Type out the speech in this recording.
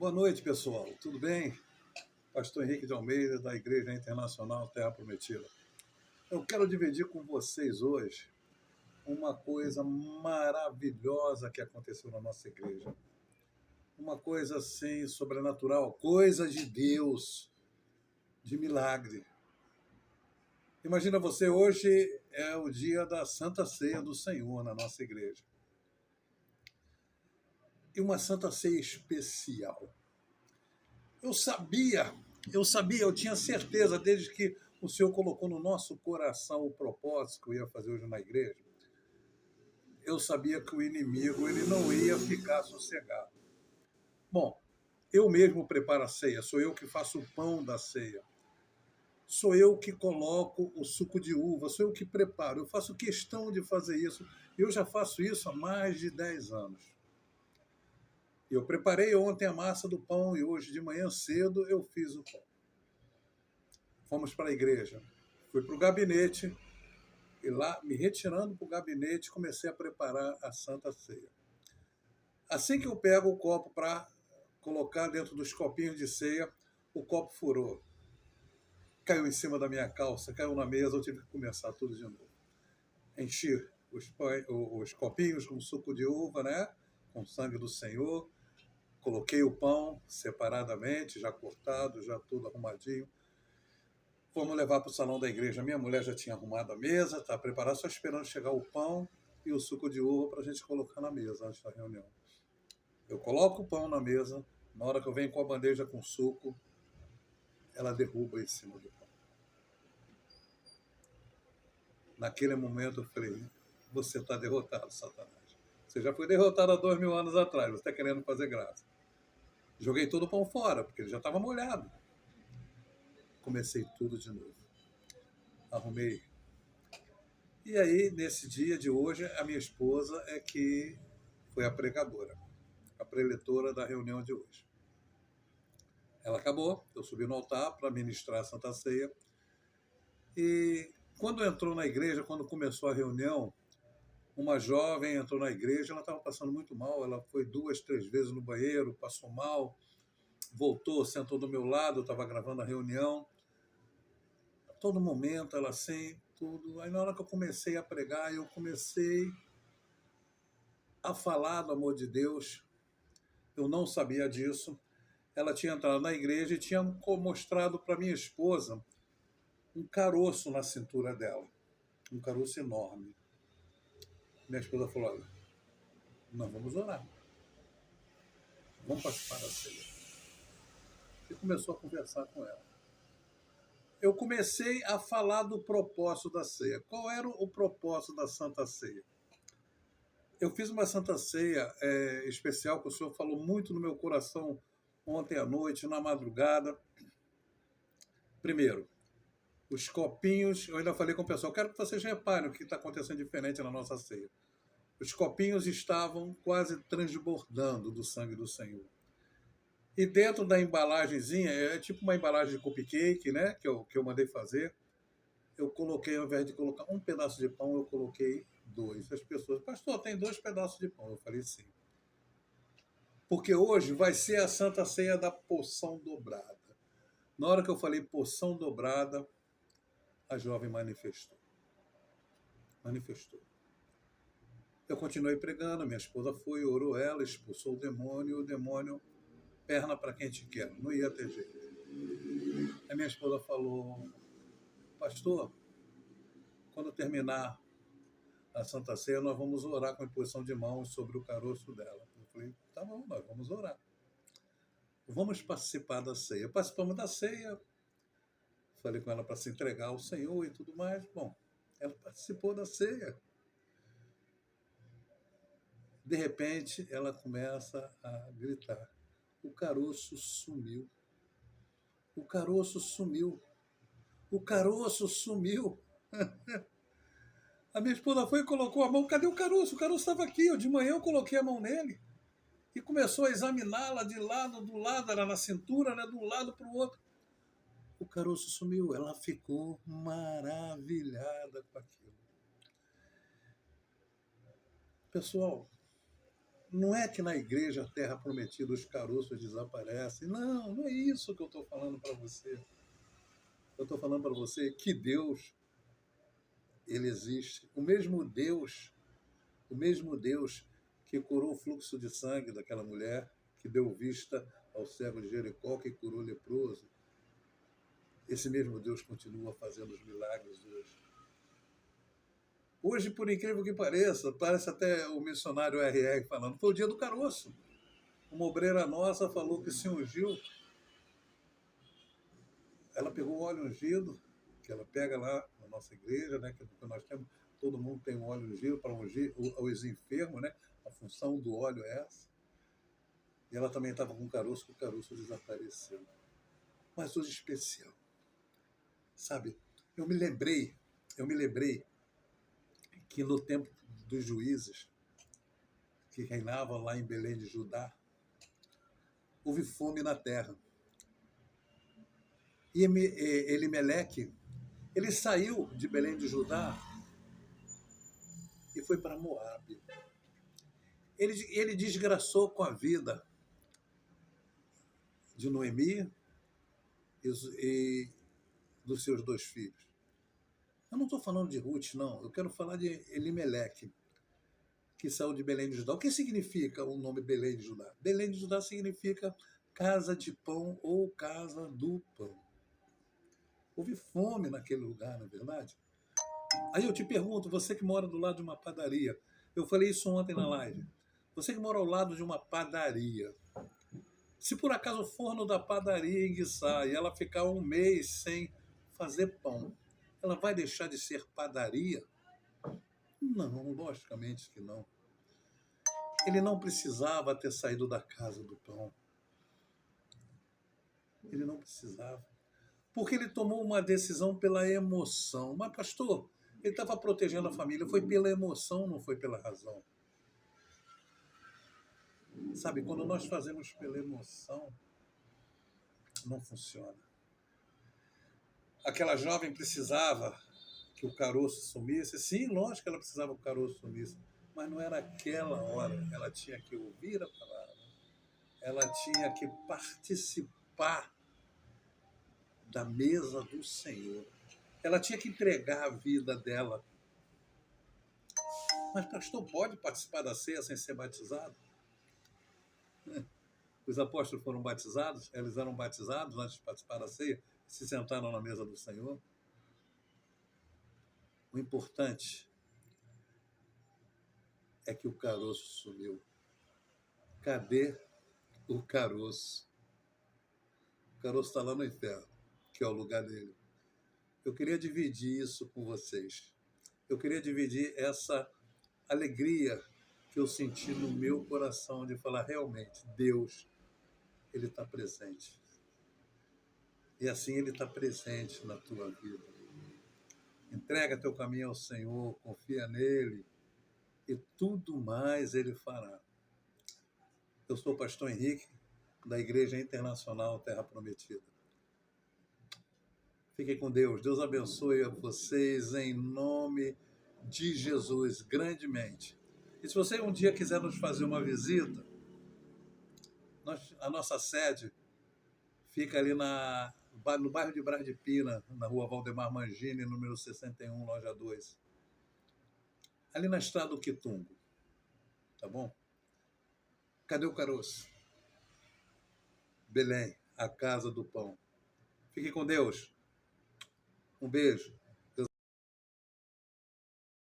Boa noite, pessoal. Tudo bem? Pastor Henrique de Almeida, da Igreja Internacional Terra Prometida. Eu quero dividir com vocês hoje uma coisa maravilhosa que aconteceu na nossa igreja. Uma coisa assim, sobrenatural, coisa de Deus, de milagre. Imagina você, hoje é o dia da Santa Ceia do Senhor na nossa igreja. E uma Santa Ceia especial. Eu sabia, eu tinha certeza, desde que o Senhor colocou no nosso coração o propósito que eu ia fazer hoje na igreja, eu sabia que o inimigo ele não ia ficar sossegado. Bom, eu mesmo preparo a ceia, sou eu que faço o pão da ceia, sou eu que coloco o suco de uva, sou eu que preparo, eu faço questão de fazer isso, eu já faço isso há mais de 10 anos. Eu preparei ontem a massa do pão e hoje de manhã cedo eu fiz o pão. Fomos para a igreja. Fui para o gabinete e lá, me retirando para o gabinete, comecei a preparar a Santa Ceia. Assim que eu pego o copo para colocar dentro dos copinhos de ceia, o copo furou. Caiu em cima da minha calça, caiu na mesa, eu tive que começar tudo de novo. Enchi os copinhos com suco de uva, né? Com sangue do Senhor. Coloquei o pão separadamente, já cortado, já tudo arrumadinho. Fomos levar para o salão da igreja. Minha mulher já tinha arrumado a mesa, está preparada, só esperando chegar o pão e o suco de uva para a gente colocar na mesa antes da reunião. Eu coloco o pão na mesa, na hora que eu venho com a bandeja com suco, ela derruba em cima do pão. Naquele momento eu falei, você está derrotado, Satanás. Você já foi derrotado há 2000 anos atrás, você está querendo fazer graça. Joguei todo o pão fora, porque ele já estava molhado. Comecei tudo de novo. Arrumei. E aí, nesse dia de hoje, a minha esposa é que foi a pregadora, a preletora da reunião de hoje. Ela acabou, eu subi no altar para ministrar a Santa Ceia. E quando entrou na igreja, quando começou a reunião, uma jovem entrou na igreja, ela estava passando muito mal, ela foi 2, 3 vezes no banheiro, passou mal, voltou, sentou do meu lado, eu estava gravando a reunião. A todo momento, ela assim, tudo. Aí na hora que eu comecei a pregar, eu comecei a falar do amor de Deus. Eu não sabia disso. Ela tinha entrado na igreja e tinha mostrado para minha esposa um caroço na cintura dela, um caroço enorme. Minha esposa falou, olha, nós vamos orar, vamos participar da ceia. E começou a conversar com ela. Eu comecei a falar do propósito da ceia. Qual era o propósito da Santa Ceia? Eu fiz uma Santa Ceia especial, que o Senhor falou muito no meu coração ontem à noite, na madrugada. Primeiro, os copinhos, eu ainda falei com o pessoal, quero que vocês reparem o que está acontecendo diferente na nossa ceia. Os copinhos estavam quase transbordando do sangue do Senhor. E dentro da embalagenzinha, é tipo uma embalagem de cupcake, né, que eu mandei fazer, eu coloquei, ao invés de colocar um pedaço de pão, eu coloquei 2. As pessoas, pastor, tem 2 pedaços de pão. Eu falei, sim. Porque hoje vai ser a Santa Ceia da porção dobrada. Na hora que eu falei porção dobrada, a jovem manifestou. Eu continuei pregando, minha esposa foi, orou ela, expulsou o demônio, perna para quem te quer, não ia ter jeito. Aí minha esposa falou, pastor, quando terminar a Santa Ceia, nós vamos orar com a imposição de mãos sobre o caroço dela. Eu falei, tá bom, nós vamos orar. Vamos participar da ceia. Participamos da ceia, falei com ela para se entregar ao Senhor e tudo mais. Bom, ela participou da ceia. De repente, ela começa a gritar. O caroço sumiu. O caroço sumiu. O caroço sumiu. A minha esposa foi e colocou a mão. Cadê o caroço? O caroço estava aqui. De manhã eu coloquei a mão nele. E começou a examiná-la de lado, do lado, era na cintura, né, de um lado para o outro. O caroço sumiu. Ela ficou maravilhada com aquilo. Pessoal, Não é que na igreja Terra Prometida os caroços desaparecem. Não, não é isso que eu estou falando para você. Eu estou falando para você que Deus, ele existe. O mesmo Deus que curou o fluxo de sangue daquela mulher, que deu vista ao cego de Jericó, que curou o leproso. Esse mesmo Deus continua fazendo os milagres hoje. Hoje, por incrível que pareça, parece até o missionário R.R. falando, foi o dia do caroço. Uma obreira nossa falou que se ungiu, ela pegou o óleo ungido, que ela pega lá na nossa igreja, né, que nós temos, todo mundo tem um óleo ungido para ungir os enfermos, né? A função do óleo é essa. E ela também estava com caroço, que o caroço desapareceu. Mas hoje especial, sabe? Eu me lembrei que no tempo dos juízes, que reinavam lá em Belém de Judá, houve fome na terra. E Elimeleque, ele saiu de Belém de Judá e foi para Moabe. Ele desgraçou com a vida de Noemi e dos seus 2 filhos. Eu não estou falando de Ruth, não. Eu quero falar de Elimeleque, que saiu de Belém de Judá. O que significa o nome Belém de Judá? Belém de Judá significa casa de pão ou casa do pão. Houve fome naquele lugar, não é verdade? Aí eu te pergunto, você que mora do lado de uma padaria, eu falei isso ontem na live, você que mora ao lado de uma padaria, se por acaso o forno da padaria enguiçar e ela ficar 1 mês sem fazer pão, ela vai deixar de ser padaria? Não, logicamente que não. Ele não precisava ter saído da casa do pão. Ele não precisava. Porque ele tomou uma decisão pela emoção. Mas, pastor, ele estava protegendo a família. Foi pela emoção, não foi pela razão. Sabe, quando nós fazemos pela emoção, não funciona. Aquela jovem precisava que o caroço sumisse. Sim, lógico que ela precisava que o caroço sumisse. Mas não era aquela hora. Ela tinha que ouvir a palavra. Ela tinha que participar da mesa do Senhor. Ela tinha que entregar a vida dela. Mas, pastor, pode participar da ceia sem ser batizado? Os apóstolos foram batizados, eles eram batizados antes de participar da ceia, se sentaram na mesa do Senhor. O importante é que o caroço sumiu. Cadê o caroço? O caroço está lá no inferno, que é o lugar dele. Eu queria dividir isso com vocês. Eu queria dividir essa alegria que eu senti no meu coração de falar, realmente, Deus, ele está presente. E assim ele está presente na tua vida. Entrega teu caminho ao Senhor, confia nele e tudo mais ele fará. Eu sou o pastor Henrique, da Igreja Internacional Terra Prometida. Fiquem com Deus. Deus abençoe a vocês em nome de Jesus, grandemente. E se você um dia quiser nos fazer uma visita, a nossa sede fica ali no bairro de Brás de Pina, na rua Valdemar Mangini, número 61, loja 2. Ali na estrada do Quitungo. Tá bom? Cadê o caroço? Belém, a casa do pão. Fique com Deus. Um beijo.